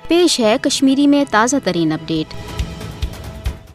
पेश है कश्मीरी में ताज़ा तरीन अपडेट।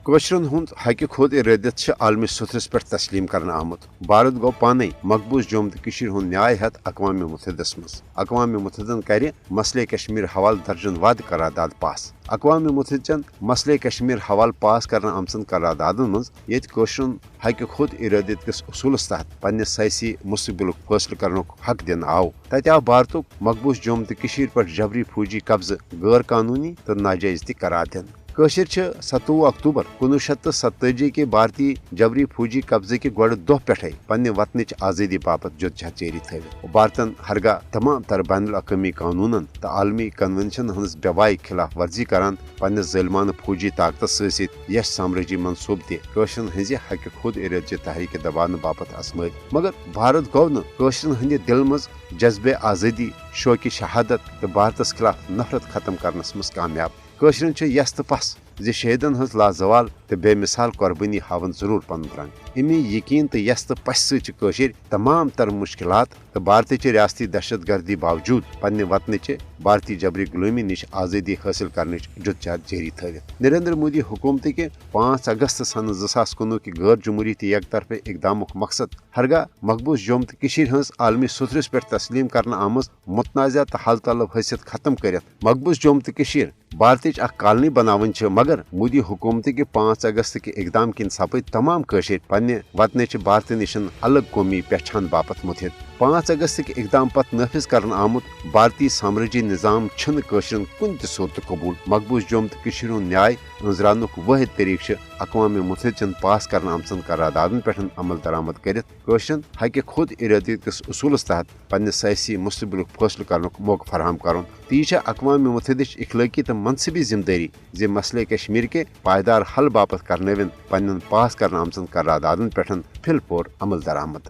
कोशरन हुंद हक खुद इरादत आलमी सुथरस पे तस्लीम करना आमुत। भारत गो पाने मकबूज जम्मू तो कशीर हुंद न्याय हत अक़वाम मुत्तहिदस मज। अक़वाम मुत्तहिदन कर मसले कश्मीर हवाल दर्जन वाद करारदाद पास। अक़वाम मुत्तहिदन मसले कश्मीर हवाल पास करना आमचन करारदादन मज ये कोशरन हक खुद इरादत किस उसूलस तहत पन्ने सयासी मुस्तकबिल फैसले करने हक दिन आव। तत आव भारत मकबूज जम्मू तो कशीर पर जबरी फौजी कब्ज गैर कानूनी तो नाजायज तक करार दिन। कशिर 27 अक्टूबर 1947 के भारतीय जबरी फौजी कब्जे के गोड़ दो पे पन्ने वतन आज़ादी बापत जुदजहद जारी थवित। भारतन हरगा तमाम तर बैनुल अक़वामी कानूनन तो आलमी कन्वेंशन हज बेवाई खिलाफ वर्जी करान पन्ने ज़ालिमाना फौजी ताकत सत यश साम्राज्य मनसूब तशरन हज हक खुद इरादत तहरीक दबान बापत आजमाई। मगर भारत गो न कशरन हंद दिल मज जज्बे आज़ादी शौक शहादत तो भारतस खिलाफ नफरत खत्म करनस मज कामयाब। कशरन यस तो पस जे शहीदन हज लाजवाल तो बेमिसाल कुर्बानी हावन जरूर पन रंग। इमे यकीन तो यस तो पस सशिर तमाम तर मुश्किलात तो भारतीय रियासती दहशत गर्दी बावजूद पन्ने वतन भारतीय जबरी गुलामी निश आज़ादी हासिल करने जुदजहद जारी थवित। नरेंद्र मोदी हुकूमत के 5 अगस्त सन 2019 के गैर जमहूरी तो एक तरफ इकदाम मकसद हरगा मकबूज जम्मू तो कशीर हज आलमी सुथरस पे तस्लीम करना आमज मुतनाज़ा तो हल तलब हैसियत खत्म कर मकबूज जम्मू तो कशीर भारत कॉलोनी बनावन मगर मोदी हुकूमत के 5 अगस्त के इकदाम किन सपद तमाम कशीर पन्ने वतन भारत निशन अलग कौमी पहचान बापत मुथित। 5 अगस्त के इकदाम पत नफिज करना आमुत भारतीय साम्राज्य निज़ाम छन कशरन कुन सूरत कबूल। मकबूज जम्मू तो कशीर न्याय अंजरान वाहिद तरीक अक़वाम मुत्तहिदन पास करना आमचन करारदादन पे अमल दरामद कर कशरन हक खुद इरादत किस उसूलस तहत पन्ने सयासी मुस्तकबिल फैसले करने मौका फराहम कर। ती अक़वाम मुत्तहिदच इखलाकी तो मनसबी जिम्मेदारी जे मसले कश्मीर के पायदार हल बापत करनवन पन्न पास करना आमचन करारदादन पे फिल पोर अमल दरामद।